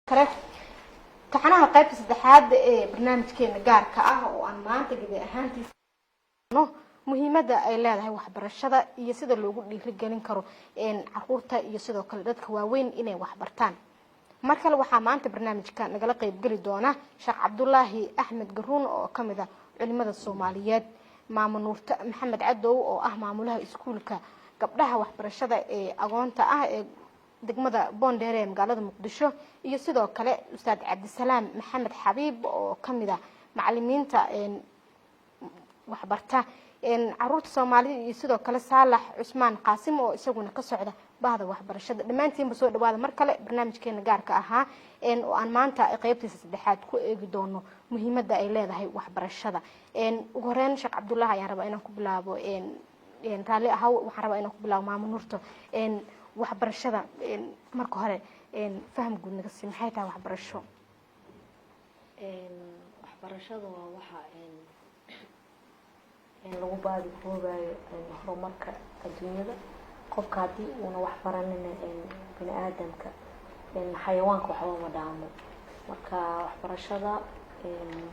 kale taxanaha qaybta saddexaad ee barnaamijkeena gaarka ah oo aan maanta gabi ahaantiisa muhiimada ay leedahay waxbarashada iyo sida loogu dhiirigelin karo caruurta iyo sidoo kale dadka waaweyn inay wax bartaan. markale waxaa maanta barnaamijka nagala qayb gali doona Sheekh Cabdullaahi Axmed Garuun oo kamid ah culimada Soomaaliyeed, Maamo Nuurta Maxamed Cadow oo ah maamulaha iskuulka gabdhaha waxbarashada ee agoonta ah ee degmada Boondere ee magaalada Muqdisho, iyo sidoo kale Ustaad Cabdisalaam Maxamed Xabiib oo kamid ah macallimiinta waxbarta caruurta Soomaaliyeed, iyo sidoo kale Saalax Cusmaan Qaasim oo isaguna ka socda bahda waxbarashada. dhamaantiin soo dhawaada mar kale barnaamijkeena gaarka ahaa oo aan maanta qaybtiisa saddexaad ku eegi doono muhiimada ay leedahay waxbarashada. ugu horeyn Sheekh Cabdullaahi ayaan rabaa inaan ku bilaabo raali ahaw waxaan rabaa inaan ku bilaabo Maamo Nuurta waxbarashada marka hore faham guud naga sii maxay tahay waxbarasho. waxbarashadu waa waxa lagu baadi koobayo horumarka adduunyada. qofka hadii uu wax baranin bini aadamka xayawaanka waxba ma dhaamo. marka waxbarashada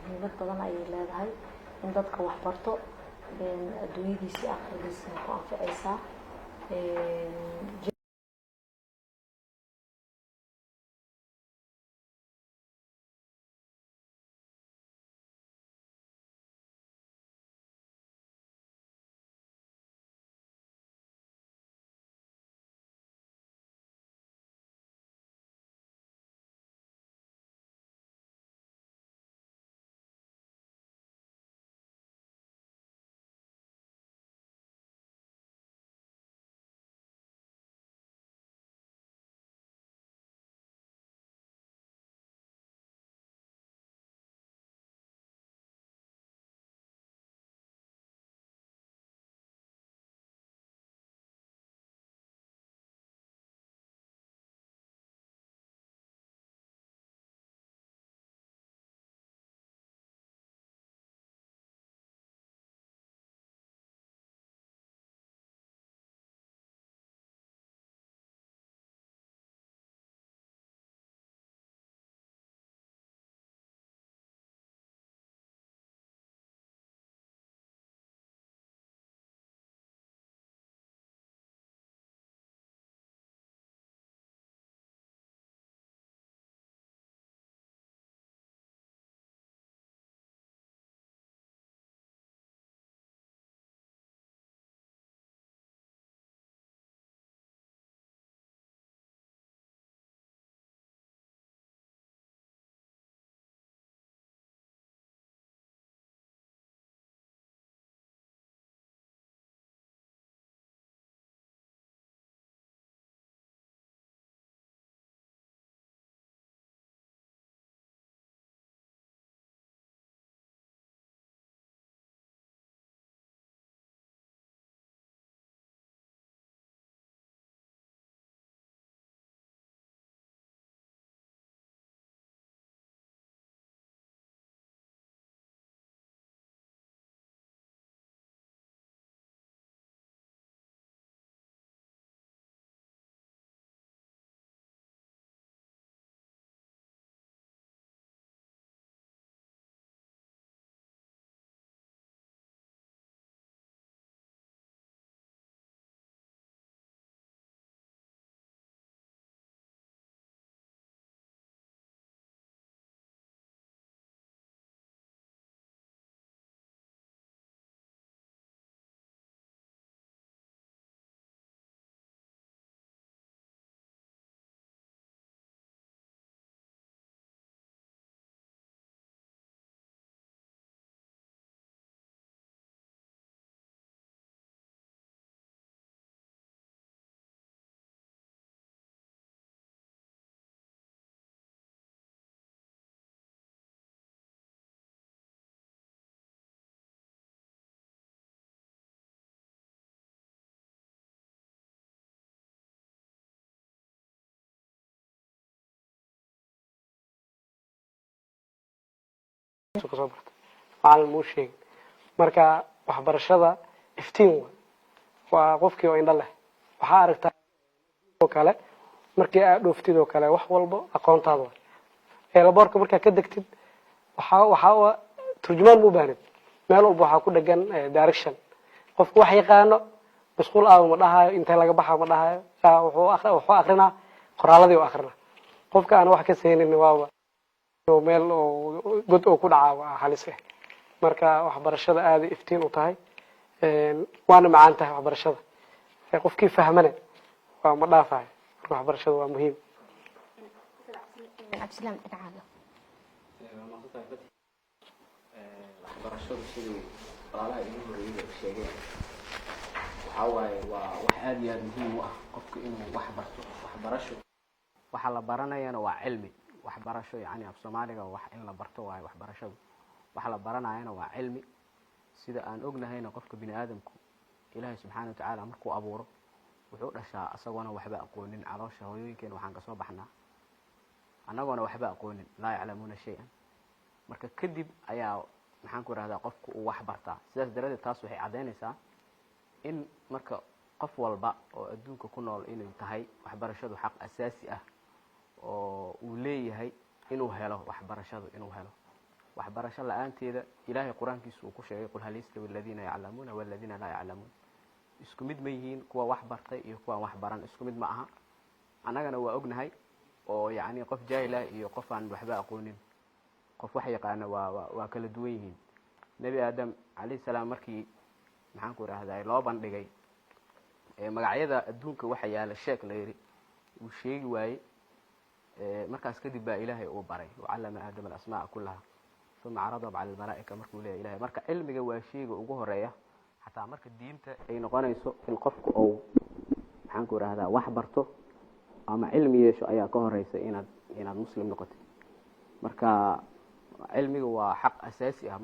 muhiimad badan ay leedahay in dadka wax barto adduunyadiisa aqrigiisa ku anfacaysa. macallin uu sheeg marka waxbarashada iftiin waa qofkii oo indha leh waxa aragtaa oo kale markii aad dhooftid oo kale wax walba aqoontaada eelaboorka markaa ka degtid waxaa turjumaan ma u baahnid meel walba waxaa ku dhegan direction qofku wax yaqaano masquul aado ma dhahayo intee laga baxa ma dhahayo wuxuu akrinaa qoraaladii u akrinaa qofka aan wax ka saynin waaba meel oo god oo ku dhacaa waa halis ah marka waxbarashada aad ay iftiin u tahay waana macaan tahay waxbarashada qofkii fahmana waa ma dhaafayo marka waxbarashada waa muhiim cabdisalaan dhinacaada waxbarashadu sidii walaalaha igu horreeyay ay sheegeen waxaa waaye waa wax aad iyo aad muhiim u ah qofka inuu wax barto waxbarasho waxa la baranayana waa cilmi waxbarasho yani af Soomaaliga wax in la barto waaye waxbarashadu waxa la baranayana waa cilmi sida aan ognahayna qofka bini aadamku Ilaahay subhanahu wa ta'ala markuu abuuro wuxuu dhashaa asaguna waxba aqoonin caloosha hooyooyinkeena waxaan ka soo baxnaa anaguna waxba aqoonin la yaclamuuna shay'an marka kadib ayaa maxaan ku raahdaa qofku uu wax bartaa sidaas daradeed taas waxay cadeynaysaa in marka qof walba oo adduunka ku nool inay tahay waxbarashadu xaq asaasi ah oo uu leeyahay inuu helo waxbarashadu inuu helo waxbarasho la'aanteeda Ilaahay quraankiisu uu ku sheegay qul hal yastawi alladhina ya'lamuuna wal ladina la ya'lamuun isku mid ma yihiin kuwa wax bartay iyo kuwa wax baran isku mid ma aha anagana waa ognahay oo yani qof jaahil ah iyo qof aan waxba aqoonin qof wax yaqaan waa kala duwan yihiin nabi aadam alayhi salaam markii maxaan ku raahdaa loo bandhigay magacyada adduunka waxa yaala sheek la yiri uu sheegi waayay markaas kadib baa Ilaahay uu baray wacallama aadam al-asmaa kullaha thumma arada 'ala al-malaa'ika markuu leeyahay Ilaahay marka cilmiga waa shayga ugu horeeya hatta marka diinta ay noqonayso in qofku uu maxaan ku raahdaa wax barto ama cilmi yeesho ayaa ka horeysa inaad muslim noqoto marka cilmiga waa xaq asaasi ah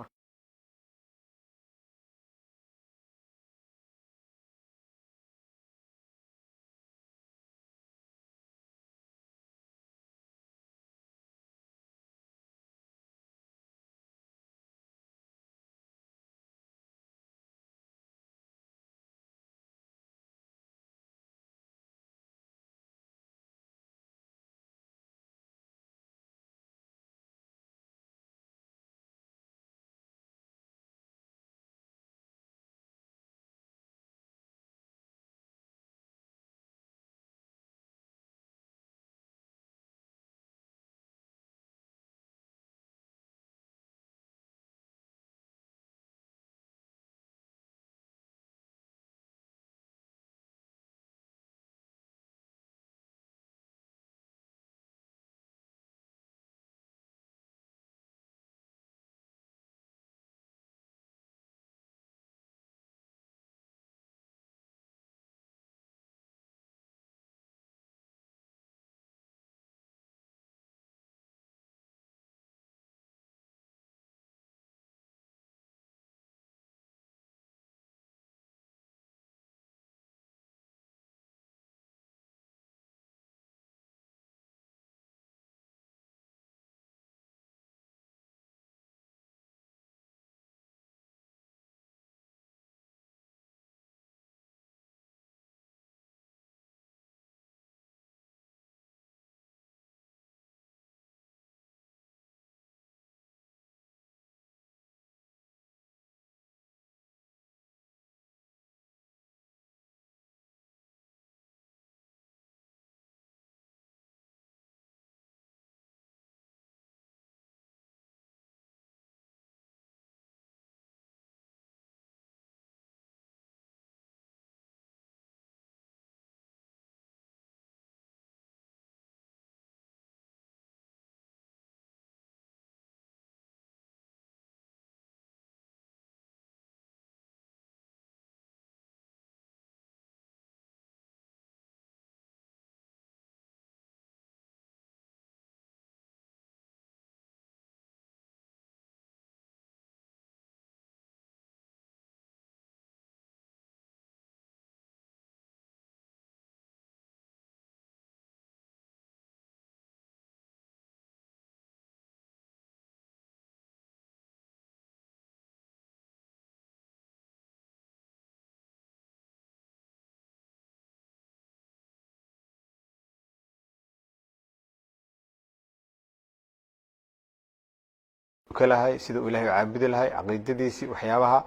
kalahay sida ilaahay caabudi lahay aqeedadiisi waxyaabaha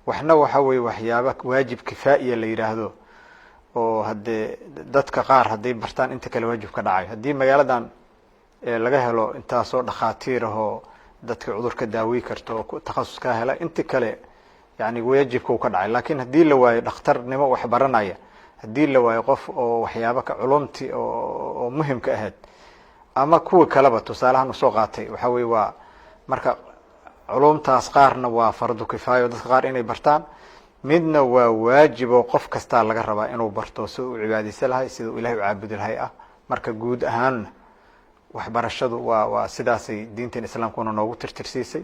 waxna waxa weeye waxyaaba waajib kifaa'iya la yiraahdo oo hadee dadka qaar haday bartaan inta kale waajib ka dhacay hadii magaaladan laga helo inta soo dhaqaatiir ah dadka cudurka daaweey karto takhasus ka hela inta kale yani waajibku ka dhacay laakiin hadii la waayo dhakhtarnimo wax baranaya hadii la waayo qof oo waxyaaba ka culumti oo muhiim ka ahayd ama kuwa kaleba tusaalahan soo qaatay waxa weeye waa marka culumtaas qaarna waa fardu kifaayo dadka qaar inay bartaan midna waa waajib oo qof kasta laga rabaa inuu barto si uu cibaadaysan lahay sida ilaahay u caabudi lahay ah marka guud ahaan waxbarashadu waa sidaasay diinta islaamkuna noogu tirtirsiisay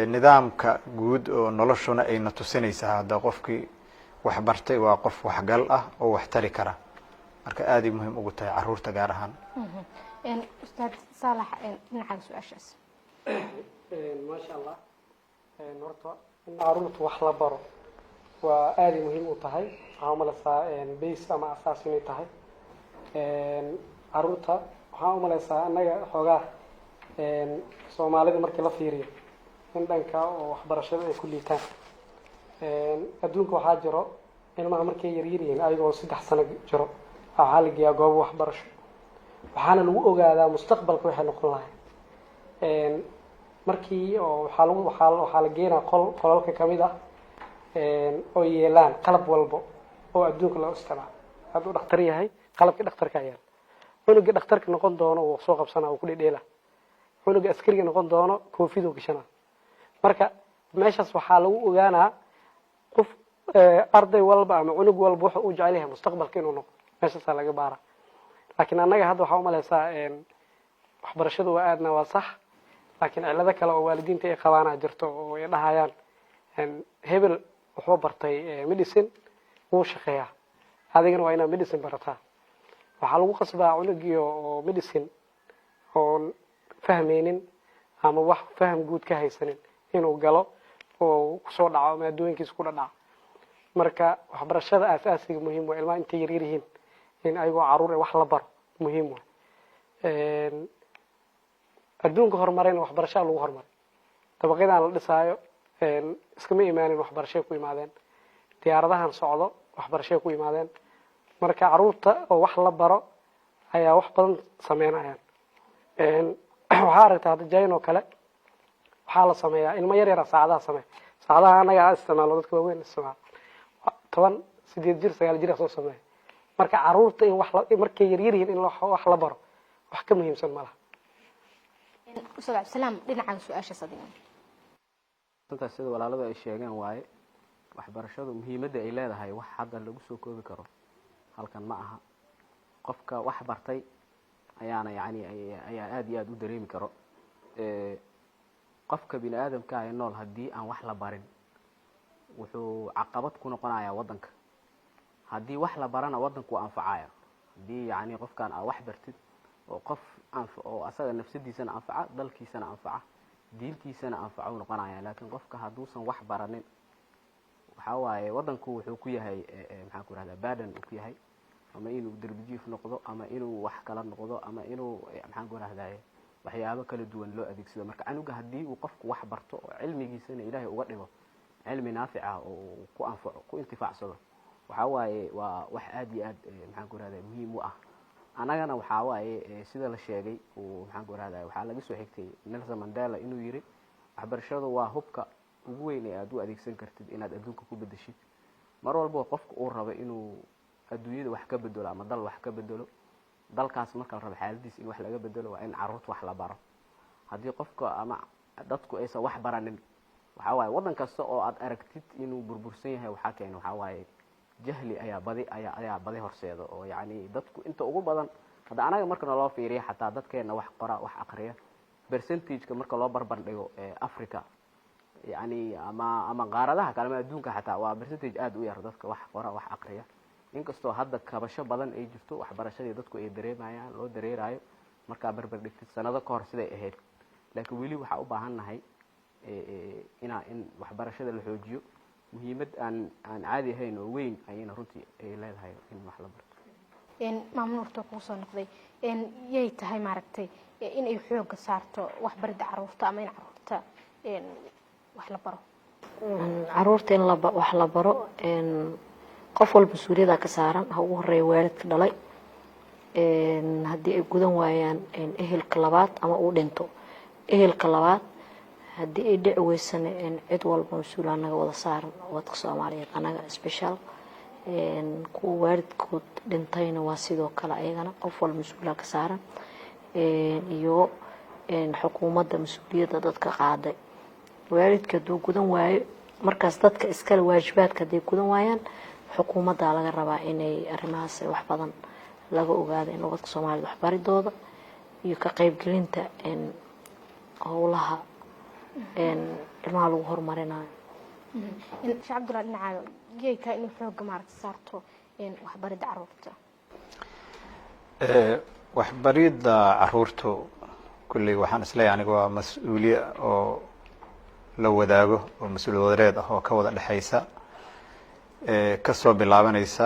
nidaamka guud oo noloshuna ayna tusinaysaa hadda qofkii wax bartay waa qof waxgal ah oo wax tari kara marka aad ay muhiim ugu tahay caruurta gaar ahaan ustaad saalax dhinaca su'aashaas ما شاء الله horta in caruurta wax la baro waa aad muhiim u tahay caamala base ama asaas inay tahay caruurta waxaan u maleysaa anaga xoogaa Soomaalida markii la fiiriyo in dhanka oo waxbarashada ay ku liitaan adduunka waxaa jiro ilmaha markay yar yihiin ayagoo 3 sano jiro waxaa la geeyaa goob waxbarasho waxaana lagu ogaadaa mustaqbalka waxa noqon lahayd markii oo waxaa la geenaa qolalka kamid ah oo yeelaan qalab walbo oo adduunka loo isticmaalo hadduu dhakhtar yahay qalabka dhakhtarka yaal cunuga dhakhtarka noqon doono oo soo qabsana oo ku dhedheela cunuga askariga noqon doono koofidu gashana marka meeshaas waxaa lagu ogaanaa qof arday walba ama cunug walba waxa uu jecel yahay mustaqbalka inuu noqdo meeshaas laga baara laakiin anaga hadda waxaa u maleysaa waxbarashadu waa aadna waa sax laakiin cilado kale oo waalidiinta ay qabaana jirto oo ay dhahayaan hebel wuxuu bartay medicine wuu shaqeeyaa adigana waa inaad medicine barataa waxaa lagu qasbaa cunugii oo medicine oo fahmaynin ama wax faham guud ka haysanin inuu galo oo ku soo dhaco maadooyinkiisa ku dhaca marka waxbarashada asaasiga muhiim waa ilmaha intay yar yihiin in ayagoo caruur wax la baro muhiim waa adduunka horumareen waxbarashada lagu horumaray dabaqadan la dhisaayo iskama imaanin waxbarasho ku imaadeen diyaaradahan socdo waxbarasho ku imaadeen marka caruurta oo wax la baro ayaa wax badan sameynayaan waxa aragtaa hadda jayno kale waxa la sameeyaa ilmo yar yar saacadaha sameeya saacadaha anaga isticmaalo dadka waaweyn isticmaalo 10 8 jir 9 jir soo sameeya marka caruurta in wax markay yar yihiin in wax la baro wax ka muhiimsan malaha ustaad salaam dhinaca su'aasha sadigan inta sida walaaladu ay sheegeen waaye waxbarashadu muhiimadda ay leedahay wax hadda lagu soo koobi karo halkan ma aha qofka wax bartay ayaana ayaa aad iyo aad u dareemi karo qofka bini aadamka ay nool hadii aan wax la barin wuxuu caqabad ku noqonayaa wadanka hadii wax la barana wadanku anfacaya hadii qofkan wax bartid oo qof oo asaga nafsadiisana anfaca dalkiisana anfaca diintiisana anfaca uu noqonaya laakiin qofka haduusan wax baranin waxa waaye wadanku wuxuu ku yahay maxaan ku raahdaa baadan ku yahay ama inuu darbijiif noqdo ama inuu wax kala noqdo ama inuu maxaan ku raahdaa waxyaabo kala duwan loo adeegsado marka anuga hadii uu qofku wax barto oo cilmigiisana Ilaahay uga dhigo cilmi naafic ah oo ku anfaco ku intifaacsado waxa waaye waa wax aad iyo aad maxaan ku raahdaa muhiim u ah anagana waxa waaye sida la sheegay oo maxaan ku raahdaa waxa laga soo xigtay Nelson Mandela inuu yiri waxbarashadu waa hubka ugu weyn ee aad u adeegsan kartid inaad adduunka ku bedeshid mar walba qofku uu rabo inuu adduunyada wax ka bedelo ama dal wax ka bedelo dalkaas marka la rabo xaaladiis in wax laga bedelo waa in caruurta wax la baro hadii qofka ama dadku aysan wax baranin waxa waaye wadan kasta oo aad aragtid inuu burbursan yahay waxa keenay waxa waaye jahli ayaa badi horseedo oo dadku inta ugu badan hada anaga marka loo fiiriyo xataa dadkeena wax qora wax aqriya percentage-ka marka loo barbar dhigo Africa ama qaaradaha kale adduunka xataa waa percentage aad u yar dadka wax qora wax aqriya inkastoo hadda kabasho badan ay jirto waxbarashada dadku ay dareemayaan loo dareerayo marka barbar dhigtid sanado ka hor siday ahayd laakiin wali waxa u baahanahay in waxbarashada la xoojiyo muhiimad aan caadi ahayn oo weyn ayna runtii ay leedahay in wax la barto maamnuurta kuu soo noqday yay tahay maaragtay inay xooga saarto waxbaridda caruurta ama in caruurta wax la baro caruurta in wax la baro qof walba mas-uuliyada ka saaran ha ugu horeeya waalidka dhalay haddii ay gudan waayaan ehelka labaad ama uu dhinto ehelka labaad haddii ay dhici weysana cid walba mas-uul anaga wada saaran wadka soomaaliyeed anaga special kuwa waalidkood dhintayna waa sidoo kale ayagana qof walba mas-uula ka saaran iyo xukuumadda mas-uuliyadda dadka qaaday waalidka hadduu gudan waayo markaas dadka iskale waajibaadka hadday gudan waayaan xukuumadda laga rabaa inay arrimahaas wax badan laga ogaado in wadka soomaaliyed waxbaridooda iyo ka qaybgelinta howlaha ilmaha lagu horumarinayo sheekh cabdulla dhinacaaga yay tahay inay xooga maaragta saarto waxbaridda caruurta waxbaridda caruurta kulley waxaan isleeyahay aniga waa mas-uuliye oo la wadaago oo mas-uuliyad wadareed ah oo ka wada dhexaysa kasoo bilaabanaysa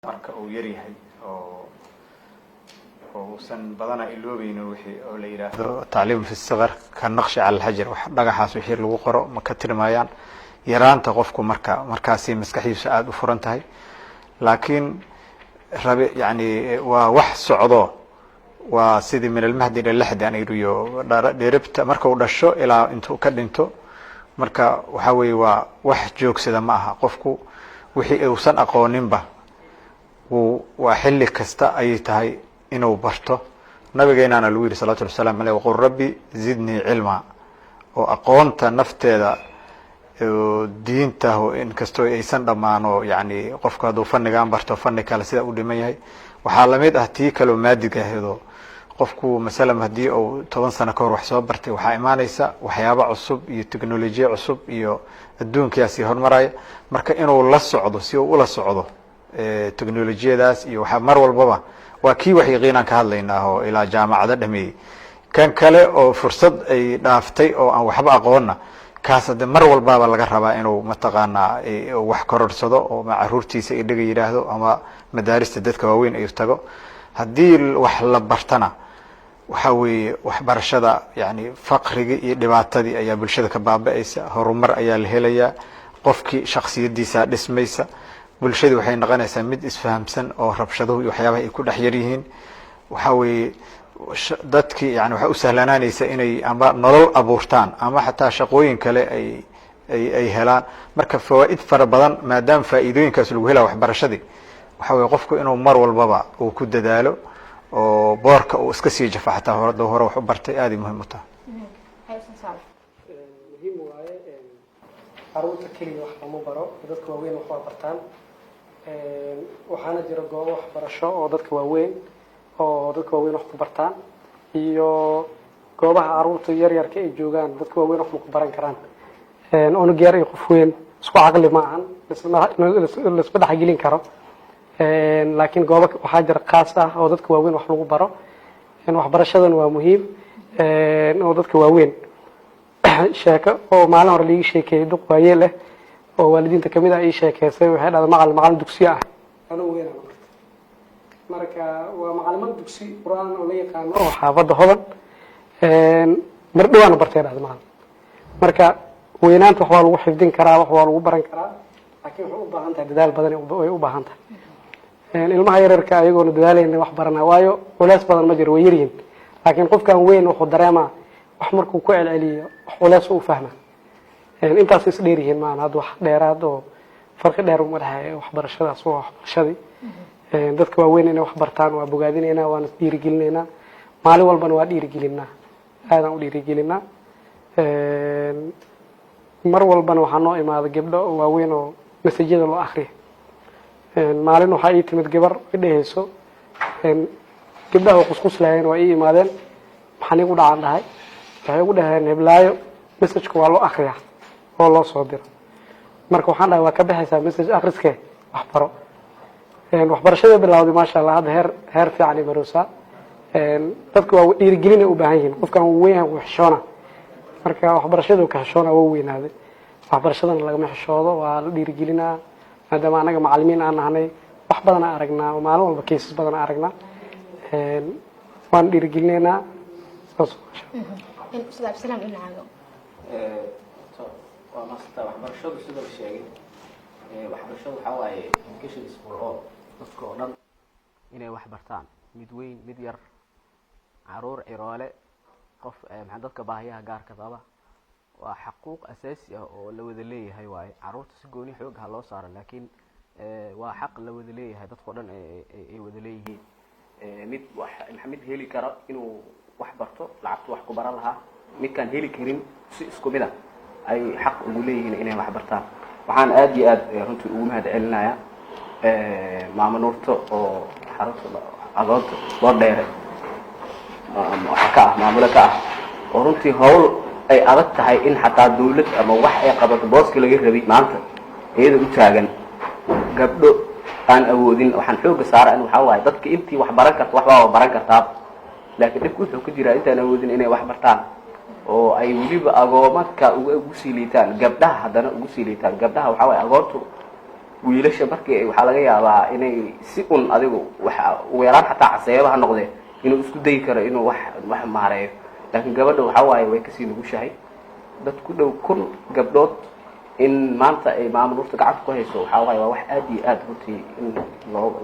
marka uu yar yahay oo uusan badana iloobaynin wixii oo la yiraahdo tacliim fi sigar ka naqshi cala alhajar wax dhagaxaas wixii lagu qoro ma ka tirmayaan yaraanta qofku markaasi maskaxdiisa aada u furan tahay laakiin rabe yani waa wax socdo waa sidii min almahdi ila lahdi aan iriyo dheerabta marka uu dhasho ilaa intuu ka dhinto marka waxa weeye waa wax joogsada ma aha qofku wixii uusan aqooninba waa xilli kasta ayay tahay inuu barto nabigeenaana lagu yidhi salawatu llahi wasalam aleyh waqul rabbi zidnii cilma oo aqoonta nafteeda diinta inkastoo aysan dhammaano yani qofku hadduu fannigaan barto fanni kale sida u dhiman yahay waxaa lamid ah tii kaleo maadiga aheedoo qofku masalan haddii uu 10 sano kahor wax soo bartay waxaa imaanaysa waxyaaba cusub iyo technolojiya cusub iyo adduunkiyaasi horumaraya marka inuu la socdo si uu ula socdo technolojiyadaas iyo waxa mar walbaba waa kii wax yaqiinaan ka hadlaynaa oo ilaa jaamacada dhameeyey kan kale oo fursad ay dhaaftay oo aan waxba aqoonna kaas hadde mar walbaba laga rabaa inuu mataqaanaa wax kororsado oo caruurtiisa idhaga yidhaahdo ama madaarista dadka waaweyn ay tago haddii wax la bartana waxa weeye waxbarashada yani faqrigii iyo dhibaatadii ayaa bulshada ka baaba'aysa horumar ayaa la helayaa qofkii shaksiyadiisa dhismaysa bulshadii waxay noqonaysaa mid isfahamsan oo rabshaduhu iyo waxyaabaha ay ku dhex yar yihiin waxa weeye dadkii yani waxay u sahlanaanaysa inay ama nolol abuurtaan ama xataa shaqooyin kale ay helaan marka fawaa'id fara badan maadaama faa'iidooyinkaas lagu helaa waxbarashadii waxa weye qofku inuu mar walbaba uu ku dadaalo oo boorka uu iska sii jafo xataa hore wax u bartay aad ay muhiim u tahay muhiim waaye caruurta keliya wax lama baro dadka waaweyn wax waa bartaan waxaana jira goobo waxbarasho oo dadka waaweyn wax ku bartaan iyo goobaha caruurta yaryarka ay joogaan dadka waaweyn wax ma ku baran karaan unug yar iyo qof weyn isku caqli ma ahan laisma dhexgelin karo laakiin goobo waxaa jira khaas ah oo dadka waaweyn wax lagu baro waxbarashadan waa muhiim oo dadka waaweyn sheeko oo maalin hore liiga sheekeeyay duq waayee leh oo waalidiinta kamid ah ii sheekeysay waxay dhahday macalin dugsi ah anuu weyn marka waa macallimad dugsi quraan oo la yaqaano oo xaafadda hodan mar dhawaana bartay dhahday macalin marka weynaanta wax waa lagu xifdin karaa wax waa lagu baran karaa laakiin waxay u baahan tahay dadaal badan ay u baahan tahay ilmaha yaryarka ayagoona dadaalayna wax baranaa waayo culays badan ma jiro way yaryihiin laakiin qofkan weyn wuxuu dareemaa wax markuu ku celceliyo wax culays u fahma intaas is dheer yihiin maana hadda wax dheeraad oo farqi dheer uma dhexeeyo waxbarashadaas waa waxbarashadii dadka waaweyn inay wax bartaan waa bogaadinaynaa waana dhiirigelinaynaa maalin walbana waa dhiirigelinaa aadaan u dhiirigelinaa mar walbana waxaa noo imaada gabdho waaweyn oo masajyada loo akriya maalin waxaa ii timid gabar idhehayso gabdhaha oo qusquslaayeen waa ii imaadeen maxaan igu dhacaan dhahay waxay ugu dhaheen heblaayo messajka waa loo akriyaa oo loo soo diro marka waxaan dhahay waa ka baxaysaa message akriskee wax baro waxbarashada bilawday maasha allah hadda heer fiican ay maroosaa dadka waa dhiirigelin ay u baahan yihiin qofkan uu weyn yahay wuu xishoona marka waxbarashada ka xishoona waa weynaaday waxbarashadana lagama xishoodo waa la dhiirigelinaa maadaama anaga macallimiin aan nahnay wax badan aan aragnaa oo maalin walba cases badan aan aragnaa waan dhiirigelinaynaa saas ustaad abdisalaam dhinacaaga waa maasanta waxbarashadu sida la sheegay waxbarashadu waxaa waaye education is for all dadka oo dhan inay wax bartaan mid weyn mid yar caruur ciroole qof maxaa dadka baahiyaha gaarka qaba waa xaquuq asaasi ah oo la wada leeyahay waaye caruurta si gooni xoog ah loo saaro laakiin waa xaq la wada leeyahay dadka oo dhan ay wada leeyihiin mid heli kara inuu wax barto lacagtu wax ku baran lahaa midkaan heli karin si isku mid ah ay xaq ugu leeyihiin inay wax bartaan waxaan aad iyo aad runtii ugu mahad celinayaa maamo nuurto oo xarunta agoonta loo dheeray waxaa ka ah maamulo ka ah oo runtii hawl ay adag tahay in xataa dawlad ama wax ay qabato booska laga rabay maanta iyada u taagan gabdho aan awoodin waxaan xooga saara in waxaa waaye dadka intii wax baran karta waxbaa baran kartaa laakiin dhibku wuxuu ku jiraa intaan awoodin inay wax bartaan oo ay weliba agoomadka ugu sii liitaan gabdhaha haddana ugu sii liitaan gabdhaha waxaa waaye agoontu wiilasha markii waxaa laga yaabaa inay si un adigu waxa ugu yaraan xataa caseeba ha noqdee inuu isku dayi karo inuu wax maareeyo laakiin gabadha waxaa waaye way kasii nugushahay dad ku dhow 1000 gabdhood in maanta ay maamulka gacanta ku hayso waxaa waaye waa wax aad iyo aad runtii in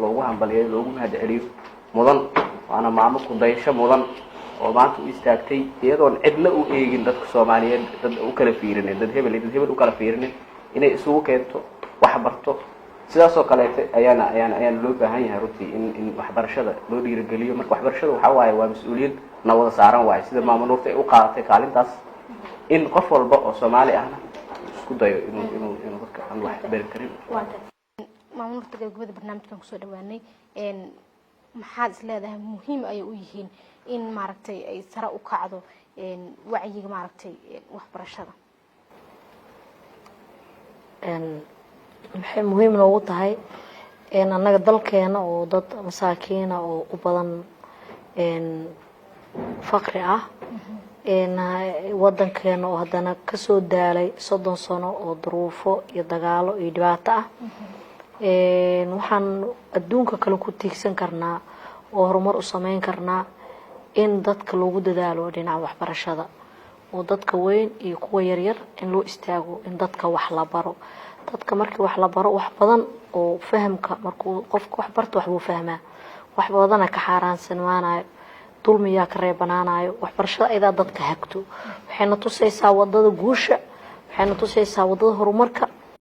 loogu hambaliyo loogu mahadceliyo mudan waana maamo ku dayasho mudan oo maanta u istaagtay iyadoon cidna u eegin dadka Soomaaliyeed dad u kala fiirinin dad hebel u kala fiirinin inay isugu keento wax barto sidaas oo kale ayaan loo baahan yahay runtii in waxbarashada loo dhiirigeliyo marka waxbarashada waxa waaye waa mas'uuliyad na wada saaran waaye sida maamulka ay u qaadatay kaalintaas in qof walba oo Soomaali ahna isku dayo inuu dadka aan wax bari karin maamulka gabadha barnaamijkan kusoo dhawaanay maxaad isleedahay muhiim ay u yihiin in maaragtay ay sare u kacdo wacyiga maaragtay waxbarashada maxay muhiim noogu tahay annaga dalkeena oo dad masaakiina oo u badan faqri ah wadankeena oo haddana kasoo daalay 30 sano oo duruufo iyo dagaalo iyo dhibaato ah waxaan adduunka kale ku tiigsan karnaa oo horumar u sameyn karnaa in dadka loogu dadaalo dhinaca waxbarashada oo dadka weyn iyo kuwa yaryar in loo istaago in dadka wax la baro dadka markii wax la baro wax badan oo fahamka markuu qofku wax barto wax buu fahmaa wax badan ka xaaraansanwaanayo dulmiya ka reebanaanayo waxbarashada ayda dadka hagto waxayna tusaysaa wadada guusha waxayna tusaysaa wadada horumarka